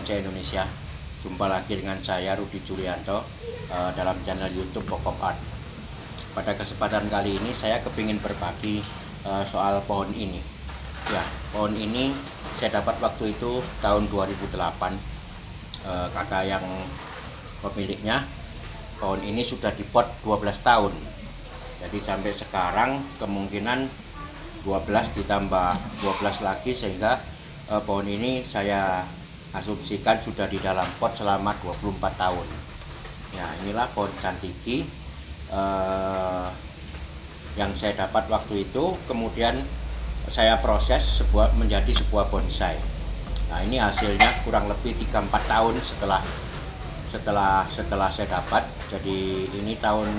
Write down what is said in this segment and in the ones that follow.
bonsai Indonesia. Jumpa lagi dengan saya Rudi Julianto dalam channel YouTube Pokok Art. Pada kesempatan kali ini saya kepingin berbagi soal pohon ini. Ya, pohon ini saya dapat waktu itu tahun 2008. Kakak yang pemiliknya, pohon ini sudah dipot 12 tahun. Jadi sampai sekarang kemungkinan 12 ditambah 12 lagi, sehingga pohon ini saya asumsikan sudah di dalam pot selama 24 tahun. Ya, inilah pohon Cantigi yang saya dapat waktu itu. Kemudian saya proses menjadi sebuah bonsai. Nah, ini hasilnya kurang lebih 3-4 tahun setelah saya dapat. Jadi ini tahun,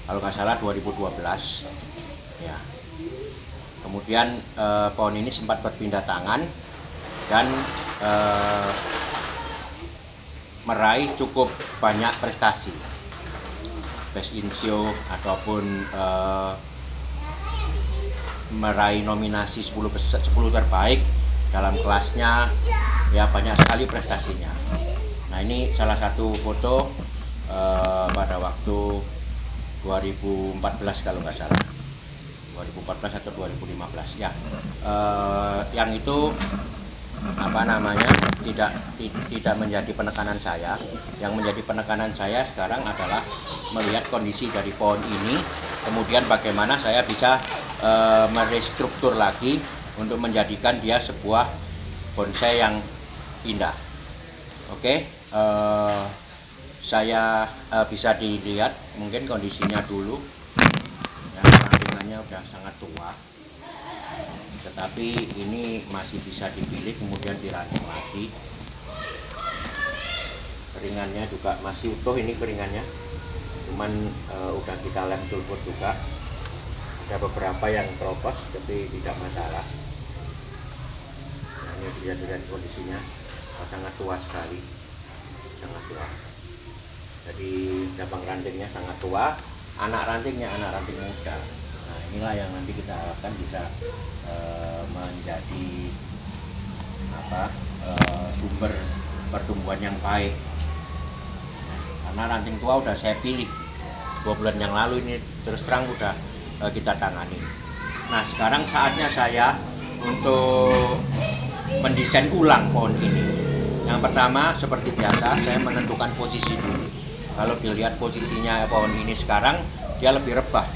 kalau nggak salah, 2012. Ya. Kemudian pohon ini sempat berpindah tangan dan meraih cukup banyak prestasi, best in show ataupun meraih nominasi 10 terbaik dalam kelasnya. Ya, banyak sekali prestasinya. Nah, ini salah satu foto pada waktu 2014 kalau nggak salah, 2014 atau 2015 ya. Yang itu tidak menjadi penekanan saya. Yang menjadi penekanan saya sekarang adalah melihat kondisi dari pohon ini, kemudian bagaimana saya bisa merestruktur lagi untuk menjadikan dia sebuah bonsai yang indah. Oke, saya bisa dilihat mungkin kondisinya dulu. Ya, rantingannya udah sangat tua, tetapi ini masih bisa dipilih kemudian diranting lagi. Keringannya juga masih utuh, ini keringannya, cuman udah kita lem sulfur juga. Ada beberapa yang keropos tapi tidak masalah. Nah, ini dilihat kondisinya sangat tua sekali, sangat tua. Jadi cabang rantingnya sangat tua, anak rantingnya anak ranting muda. Nah, inilah yang nanti kita harapkan bisa menjadi sumber pertumbuhan yang baik. Nah, karena ranting tua udah saya pilih 2 bulan yang lalu, ini terus terang udah kita tangani. Nah, sekarang saatnya saya untuk mendesain ulang pohon ini. Yang pertama, seperti biasa, saya menentukan posisi dulu. Kalau dilihat posisinya pohon ini sekarang, dia lebih rebah,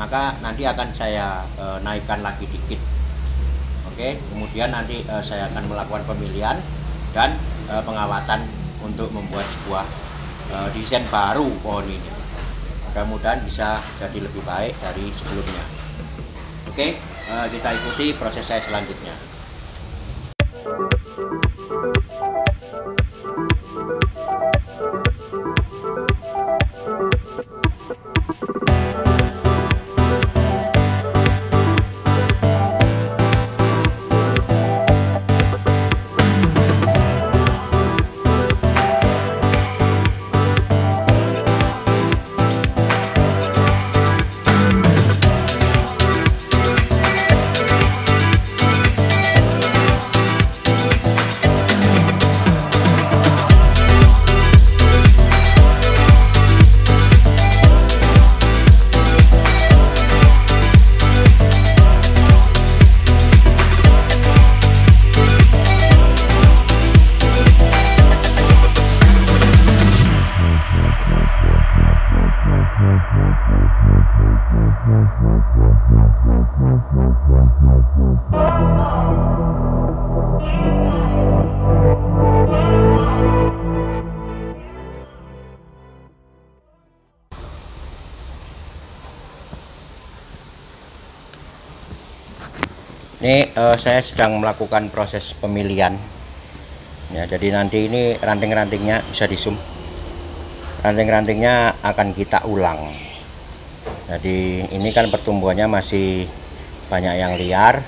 maka nanti akan saya naikkan lagi dikit. Oke, kemudian nanti saya akan melakukan pemilihan dan pengawatan untuk membuat sebuah desain baru pohon ini. Mudah-mudahan bisa jadi lebih baik dari sebelumnya. Oke, kita ikuti proses saya selanjutnya. Ini saya sedang melakukan proses pemilihan. Ya, jadi nanti ini ranting-rantingnya bisa di zoom. Ranting-rantingnya akan kita ulang. Jadi ini kan pertumbuhannya masih banyak yang liar.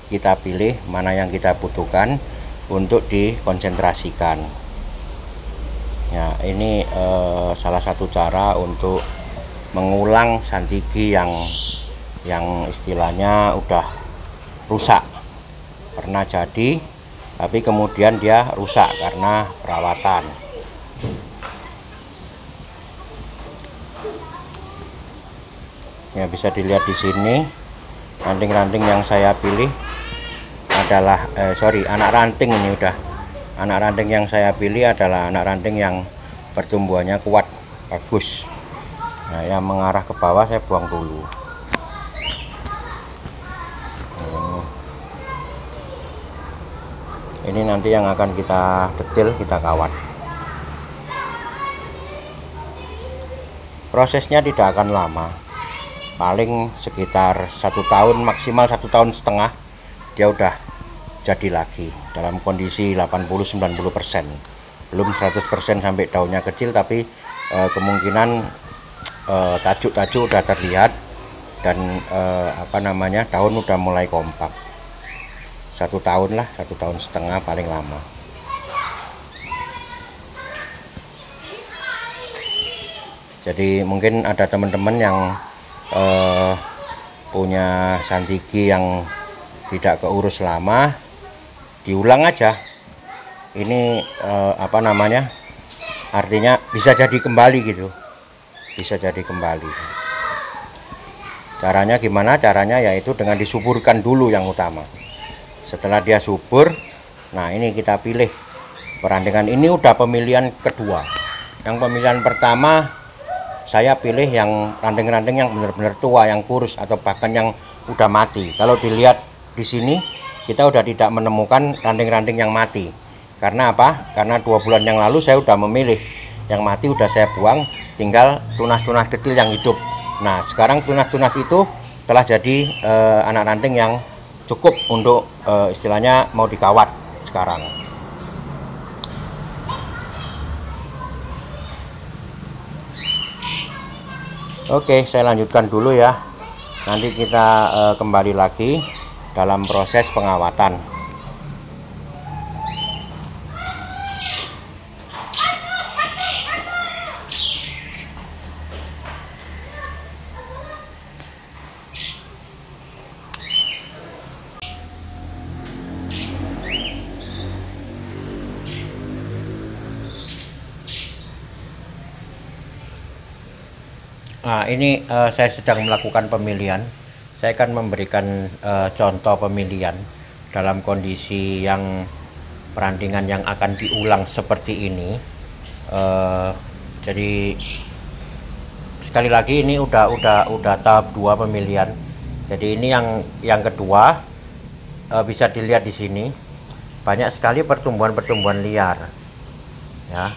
Kita pilih mana yang kita butuhkan untuk dikonsentrasikan. Ya, ini salah satu cara untuk mengulang Cantigi yang istilahnya udah rusak, pernah jadi tapi kemudian dia rusak karena perawatan. Ya, bisa dilihat di sini ranting-ranting yang saya pilih adalah anak ranting ini udah. Anak ranting yang saya pilih adalah anak ranting yang pertumbuhannya kuat, bagus. Nah, yang mengarah ke bawah saya buang dulu. Ini nanti yang akan kita detil, kita kawat. Prosesnya tidak akan lama, paling sekitar 1 tahun, maksimal 1,5 tahun dia udah jadi lagi dalam kondisi 80-90%. Belum 100% sampai daunnya kecil, tapi kemungkinan tajuk-tajuk udah terlihat dan daun udah mulai kompak. 1 tahun lah, 1,5 tahun paling lama. Jadi mungkin ada teman-teman yang punya santiki yang tidak keurus lama, diulang aja. Ini artinya bisa jadi kembali gitu, bisa jadi kembali. Caranya gimana? Caranya yaitu dengan disuburkan dulu yang utama. Setelah dia subur, nah ini kita pilih perantingan. Ini udah pemilihan kedua. Yang pemilihan pertama saya pilih yang ranting-ranting yang benar-benar tua, yang kurus atau bahkan yang udah mati. Kalau dilihat di sini kita udah tidak menemukan ranting-ranting yang mati. Karena apa? Karena 2 bulan yang lalu saya udah memilih. Yang mati udah saya buang, tinggal tunas-tunas kecil yang hidup. Nah, sekarang tunas-tunas itu telah jadi anak ranting yang cukup untuk istilahnya mau dikawat sekarang. Oke, saya lanjutkan dulu ya. Nanti kita kembali lagi dalam proses pengawatan. Nah, ini saya sedang melakukan pemilihan. Saya akan memberikan contoh pemilihan dalam kondisi yang perantingan yang akan diulang seperti ini. Jadi sekali lagi ini udah tahap 2 pemilihan. Jadi ini yang kedua, bisa dilihat di sini banyak sekali pertumbuhan liar. Ya,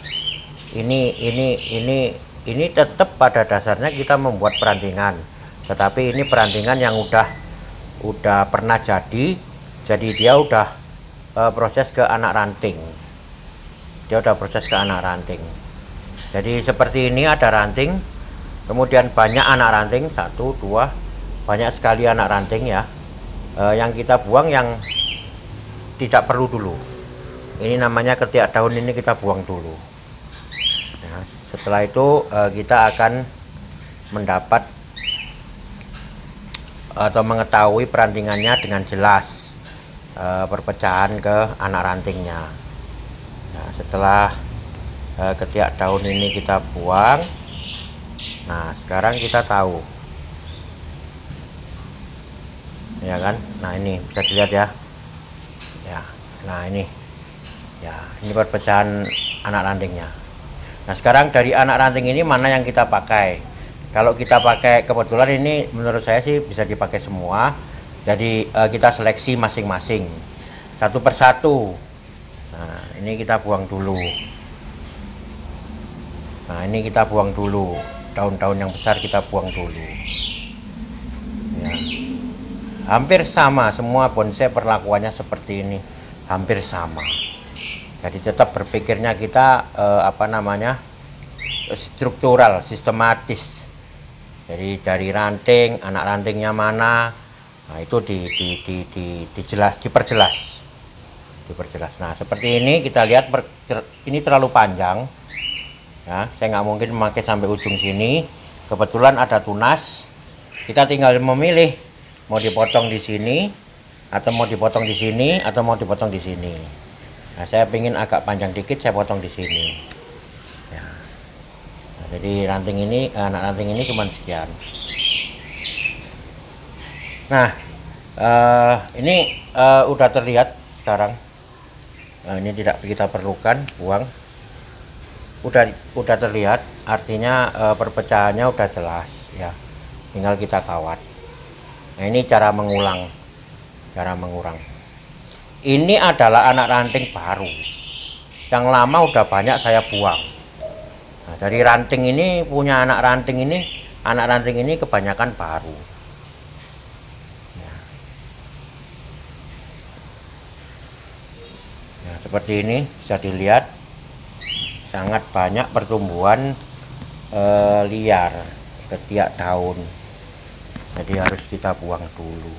ini tetap pada dasarnya kita membuat perantingan, tetapi ini perantingan yang udah pernah jadi dia udah proses ke anak ranting. Jadi seperti ini ada ranting, kemudian banyak anak ranting, 1, 2, banyak sekali anak ranting ya. Yang kita buang yang tidak perlu dulu. Ini namanya ketiak daun, ini kita buang dulu. Nah, setelah itu kita akan mendapat atau mengetahui perantingannya dengan jelas, perpecahan ke anak rantingnya. Nah, setelah ketiak daun ini kita buang, nah sekarang kita tahu, ya kan? Nah, ini bisa dilihat ya. Nah ini perpecahan anak rantingnya. Nah, sekarang dari anak ranting ini mana yang kita pakai? Kalau kita pakai, kebetulan ini menurut saya sih bisa dipakai semua. Jadi kita seleksi masing-masing, satu persatu. Nah, ini kita buang dulu. Daun-daun yang besar kita buang dulu. Ya. Hampir sama semua bonsai, perlakuannya seperti ini, hampir sama. Jadi tetap berpikirnya kita struktural, sistematis. Jadi dari ranting, anak rantingnya mana, nah itu diperjelas. Nah, seperti ini kita lihat, ini terlalu panjang. Ya, saya nggak mungkin memakai sampai ujung sini. Kebetulan ada tunas, kita tinggal memilih mau dipotong di sini, atau mau dipotong di sini, atau mau dipotong di sini. Nah, saya ingin agak panjang dikit, saya potong di sini. Ya. Nah, jadi ranting ini, anak ranting ini cuma sekian. Nah, ini udah terlihat sekarang. Nah, ini tidak kita perlukan, buang. Udah terlihat, artinya perpecahannya udah jelas ya. Tinggal kita kawat. Nah, ini cara mengulang. Ini adalah anak ranting baru. Yang lama udah banyak saya buang. Nah, dari ranting ini punya anak ranting ini kebanyakan baru. Nah, seperti ini bisa dilihat sangat banyak pertumbuhan liar ketiak daun. Jadi harus kita buang dulu.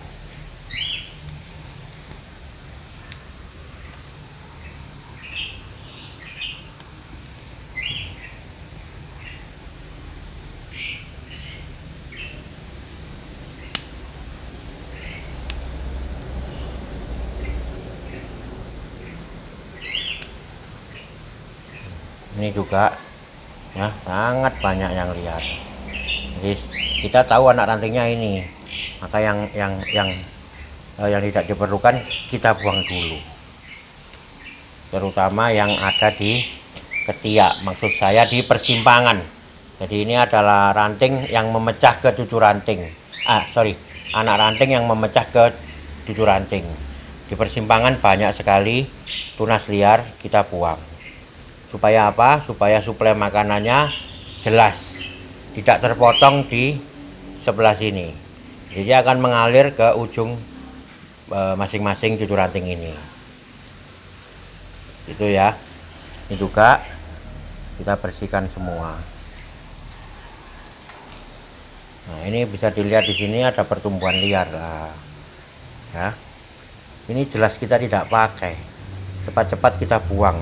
Ini juga ya sangat banyak yang liar. Jadi kita tahu anak rantingnya ini, maka yang tidak diperlukan kita buang dulu, terutama yang ada di ketiak, maksud saya di persimpangan. Jadi ini adalah ranting yang memecah ke cucu ranting, anak ranting yang memecah ke cucu ranting. Di persimpangan banyak sekali tunas liar, kita buang. Supaya apa? Supaya suplai makanannya jelas, tidak terpotong di sebelah sini. Jadi akan mengalir ke ujung masing-masing cucu ranting ini. Itu ya. Ini juga kita bersihkan semua. Nah, ini bisa dilihat di sini ada pertumbuhan liar. Nah, ya. Ini jelas kita tidak pakai. Cepat-cepat kita buang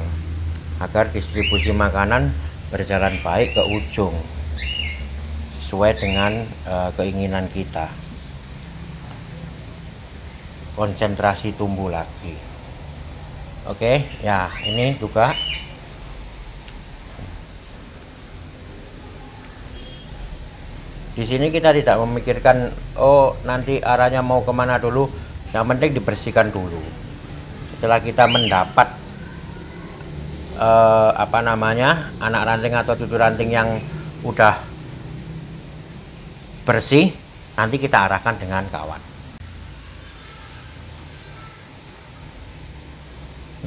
agar distribusi makanan berjalan baik ke ujung sesuai dengan keinginan kita. Konsentrasi tumbuh lagi. Oke, ya ini juga di sini kita tidak memikirkan nanti arahnya mau kemana dulu. Yang penting dibersihkan dulu. Setelah kita mendapat anak ranting atau cucu ranting yang udah bersih, nanti kita arahkan dengan kawat.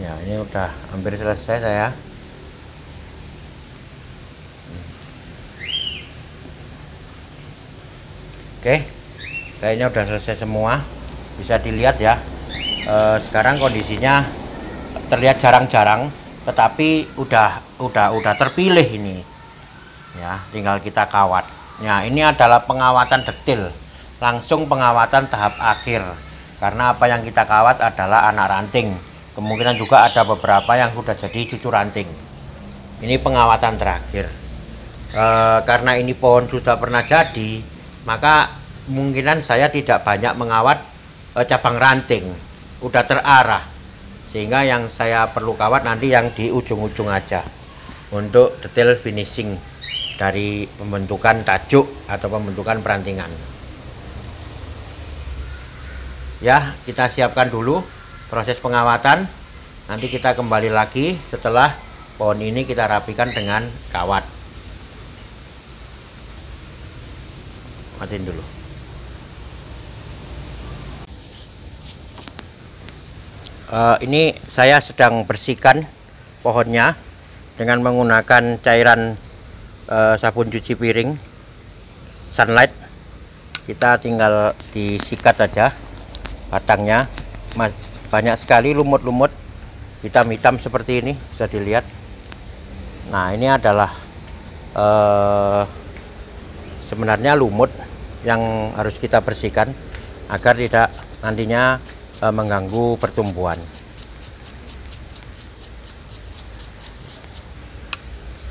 Ya, ini udah hampir selesai saya. Oke, kayaknya udah selesai semua. Bisa dilihat ya. Sekarang kondisinya terlihat jarang-jarang, tetapi udah terpilih ini ya, tinggal kita kawat. Nah, ini adalah pengawatan detail, langsung pengawatan tahap akhir, karena apa yang kita kawat adalah anak ranting. Kemungkinan juga ada beberapa yang sudah jadi cucu ranting. Ini pengawatan terakhir. Karena ini pohon sudah pernah jadi, maka kemungkinan saya tidak banyak mengawat cabang ranting, udah terarah. Sehingga yang saya perlu kawat nanti yang di ujung-ujung aja untuk detail finishing dari pembentukan tajuk atau pembentukan perantingan. Ya, kita siapkan dulu proses pengawatan. Nanti kita kembali lagi setelah pohon ini kita rapikan dengan kawat. Matiin dulu. Ini saya sedang bersihkan pohonnya dengan menggunakan cairan sabun cuci piring Sunlight. Kita tinggal disikat aja batangnya. Banyak sekali lumut-lumut hitam-hitam seperti ini, bisa dilihat. Nah, ini adalah sebenarnya lumut yang harus kita bersihkan agar tidak nantinya mengganggu pertumbuhan.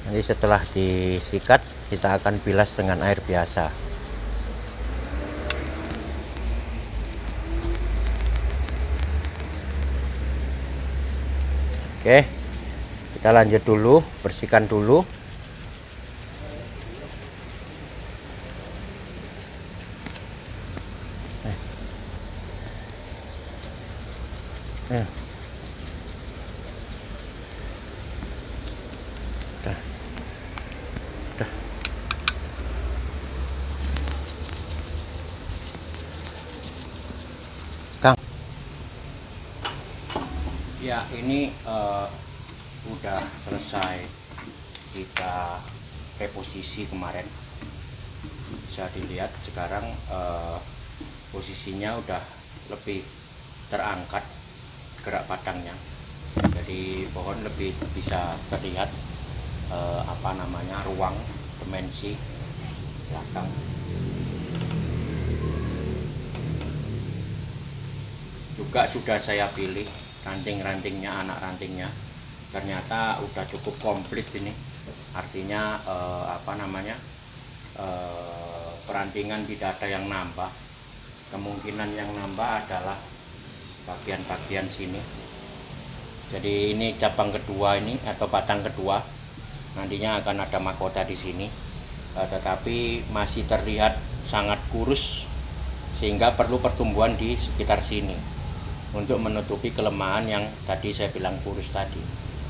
Nanti setelah disikat kita akan bilas dengan air biasa. Oke, kita lanjut dulu, bersihkan dulu. Kang, ya ini udah selesai kita reposisi kemarin. Bisa dilihat sekarang posisinya udah lebih terangkat gerak batangnya, jadi pohon lebih bisa terlihat ruang dimensi belakang. Juga sudah saya pilih ranting-rantingnya, anak rantingnya ternyata udah cukup komplit ini, artinya perantingan tidak ada yang nambah. Kemungkinan yang nambah adalah bagian-bagian sini. Jadi ini cabang kedua ini atau batang kedua, nantinya akan ada mahkota di sini, tetapi masih terlihat sangat kurus sehingga perlu pertumbuhan di sekitar sini untuk menutupi kelemahan yang tadi saya bilang kurus tadi.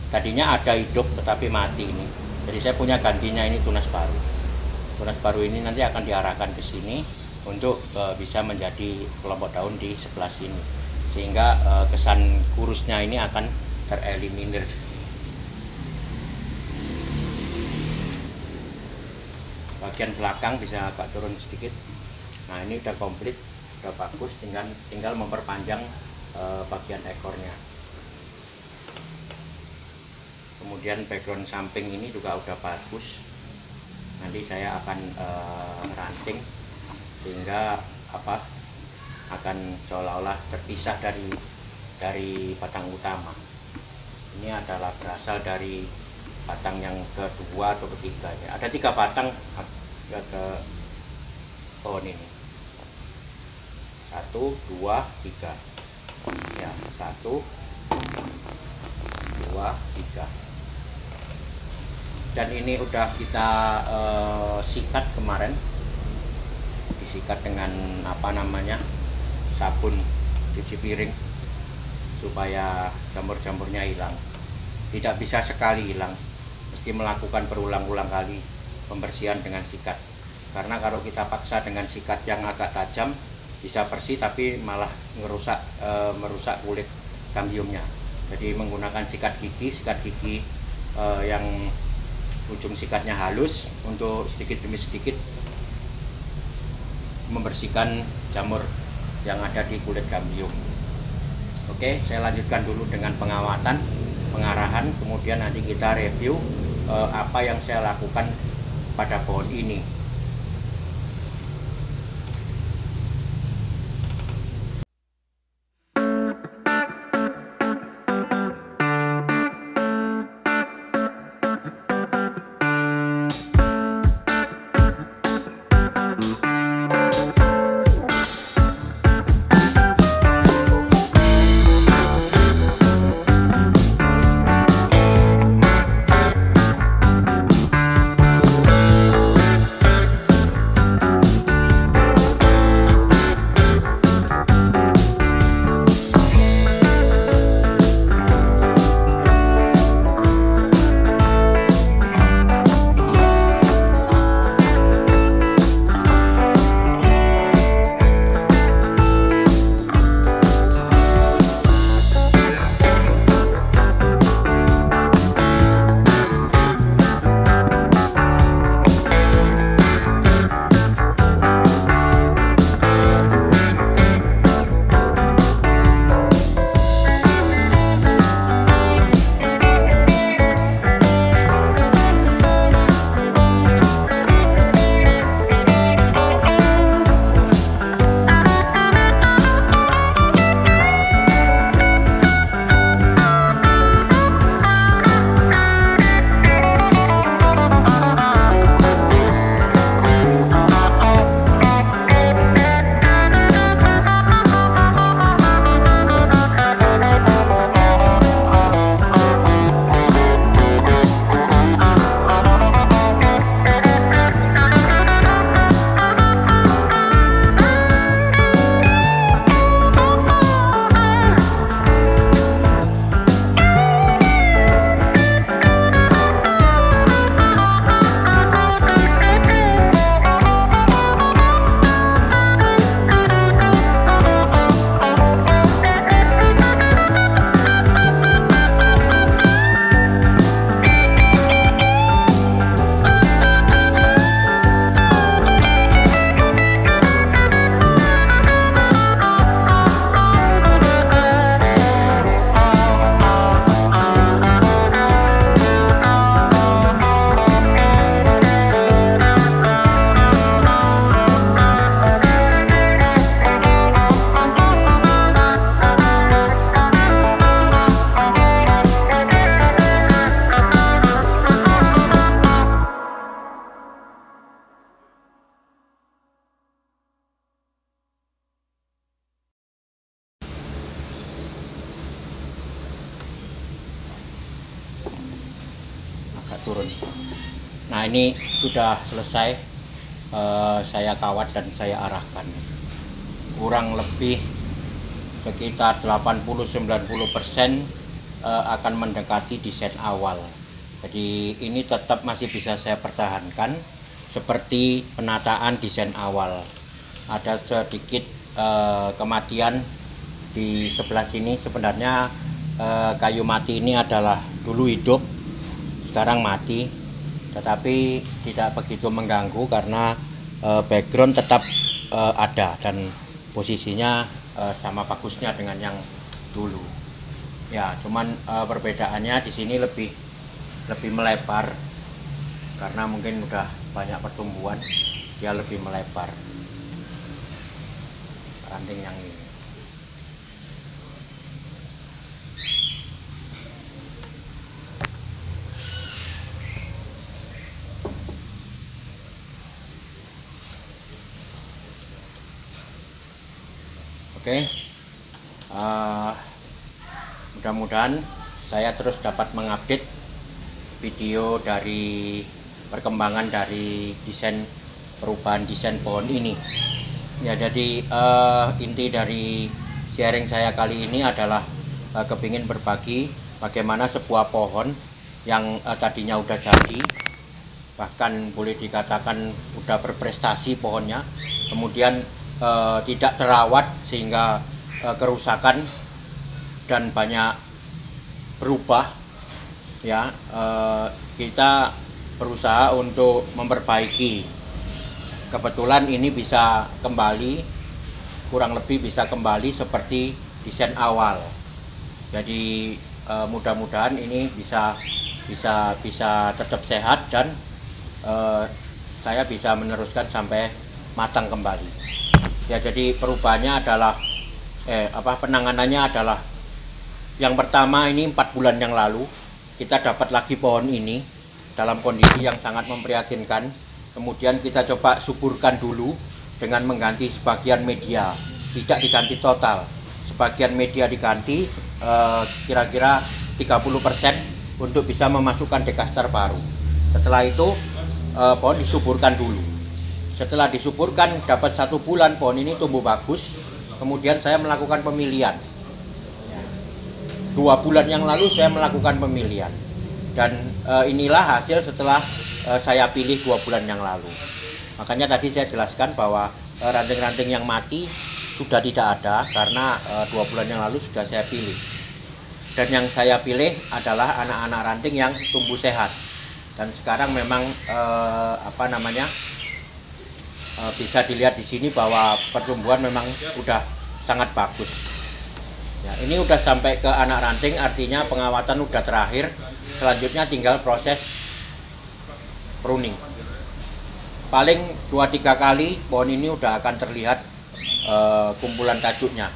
Tadinya ada hidup tetapi mati ini. Jadi saya punya gantinya, ini tunas baru. Tunas baru ini nanti akan diarahkan ke sini untuk bisa menjadi kelompok daun di sebelah sini, sehingga kesan kurusnya ini akan tereliminir. Bagian belakang bisa agak turun sedikit. Nah, ini udah komplit, udah bagus, tinggal memperpanjang bagian ekornya. Kemudian background samping ini juga udah bagus. Nanti saya akan ranting sehingga akan seolah-olah terpisah dari batang utama. Ini adalah berasal dari batang yang kedua atau ketiga ya. Ada 3 batang ke pohon ini. 1, 2, 3. Ya, 1, 2, 3. Dan ini udah kita sikat kemarin, disikat dengan sabun cuci piring supaya jamur-jamurnya hilang. Tidak bisa sekali hilang, mesti melakukan berulang-ulang kali pembersihan dengan sikat. Karena kalau kita paksa dengan sikat yang agak tajam, bisa bersih tapi malah merusak kulit kambiumnya. Jadi menggunakan sikat gigi yang ujung sikatnya halus untuk sedikit demi sedikit membersihkan jamur yang ada di kulit kambium. Oke, saya lanjutkan dulu dengan pengawatan, pengarahan, kemudian nanti kita review apa yang saya lakukan pada pohon ini. turun. Nah, ini sudah selesai, saya kawat dan saya arahkan. Kurang lebih sekitar 80-90% akan mendekati desain awal. Jadi ini tetap masih bisa saya pertahankan seperti penataan desain awal. Ada sedikit kematian di sebelah sini. Sebenarnya kayu mati ini adalah dulu hidup, sekarang mati, tetapi tidak begitu mengganggu karena background tetap ada dan posisinya sama bagusnya dengan yang dulu. Ya, cuman perbedaannya di sini lebih melebar karena mungkin udah banyak pertumbuhan, dia lebih melebar ranting yang ini. Oke, mudah-mudahan saya terus dapat mengupdate video dari perkembangan dari perubahan desain pohon ini. Ya, jadi inti dari sharing saya kali ini adalah kepingin berbagi bagaimana sebuah pohon yang tadinya udah jadi, bahkan boleh dikatakan udah berprestasi pohonnya, kemudian tidak terawat sehingga kerusakan dan banyak berubah. Ya, kita berusaha untuk memperbaiki. Kebetulan ini bisa kembali, kurang lebih bisa kembali seperti desain awal. Jadi mudah-mudahan ini bisa tetap sehat dan saya bisa meneruskan sampai matang kembali. Ya, jadi perubahannya adalah penanganannya adalah yang pertama, ini 4 bulan yang lalu kita dapat lagi pohon ini dalam kondisi yang sangat memprihatinkan. Kemudian kita coba suburkan dulu dengan mengganti sebagian media, tidak diganti total, sebagian media diganti kira-kira 30% untuk bisa memasukkan dekaster baru. Setelah itu pohon disuburkan dulu. Setelah disuburkan dapat 1 bulan pohon ini tumbuh bagus. Kemudian saya melakukan pemilihan. 2 bulan yang lalu saya melakukan pemilihan, dan inilah hasil setelah saya pilih 2 bulan yang lalu. Makanya tadi saya jelaskan bahwa ranting-ranting yang mati sudah tidak ada karena 2 bulan yang lalu sudah saya pilih. Dan yang saya pilih adalah anak-anak ranting yang tumbuh sehat. Dan sekarang memang bisa dilihat di sini bahwa pertumbuhan memang udah sangat bagus. Ya, ini udah sampai ke anak ranting, artinya pengawatan udah terakhir. Selanjutnya tinggal proses pruning. Paling 2-3 kali pohon ini udah akan terlihat kumpulan tajuknya.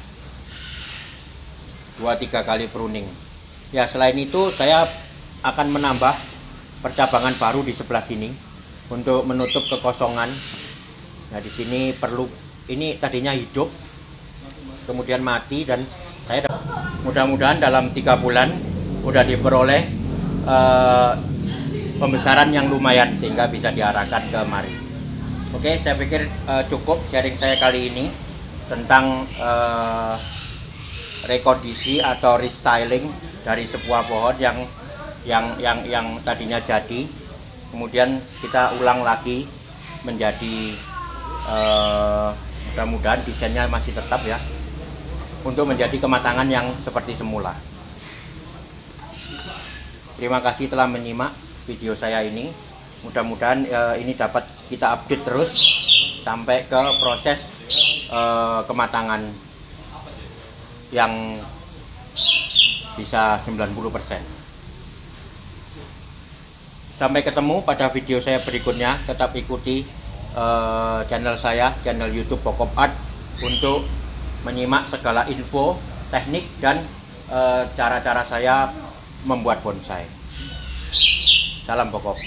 2-3 kali pruning. Ya, selain itu saya akan menambah percabangan baru di sebelah sini untuk menutup kekosongan. Nah, di sini perlu, ini tadinya hidup, kemudian mati, dan saya mudah-mudahan dalam 3 bulan udah diperoleh pembesaran yang lumayan sehingga bisa diarahkan ke mari. Oke, saya pikir cukup sharing saya kali ini tentang rekondisi atau restyling dari sebuah pohon yang tadinya jadi, kemudian kita ulang lagi menjadi mudah-mudahan desainnya masih tetap ya, untuk menjadi kematangan yang seperti semula. Terima kasih telah menyimak video saya ini. Mudah-mudahan ini dapat kita update terus sampai ke proses kematangan yang bisa 90%. Sampai ketemu pada video saya berikutnya. Tetap ikuti channel saya, channel YouTube Pokop Art, untuk menyimak segala info, teknik, dan cara-cara saya membuat bonsai. Salam pokok.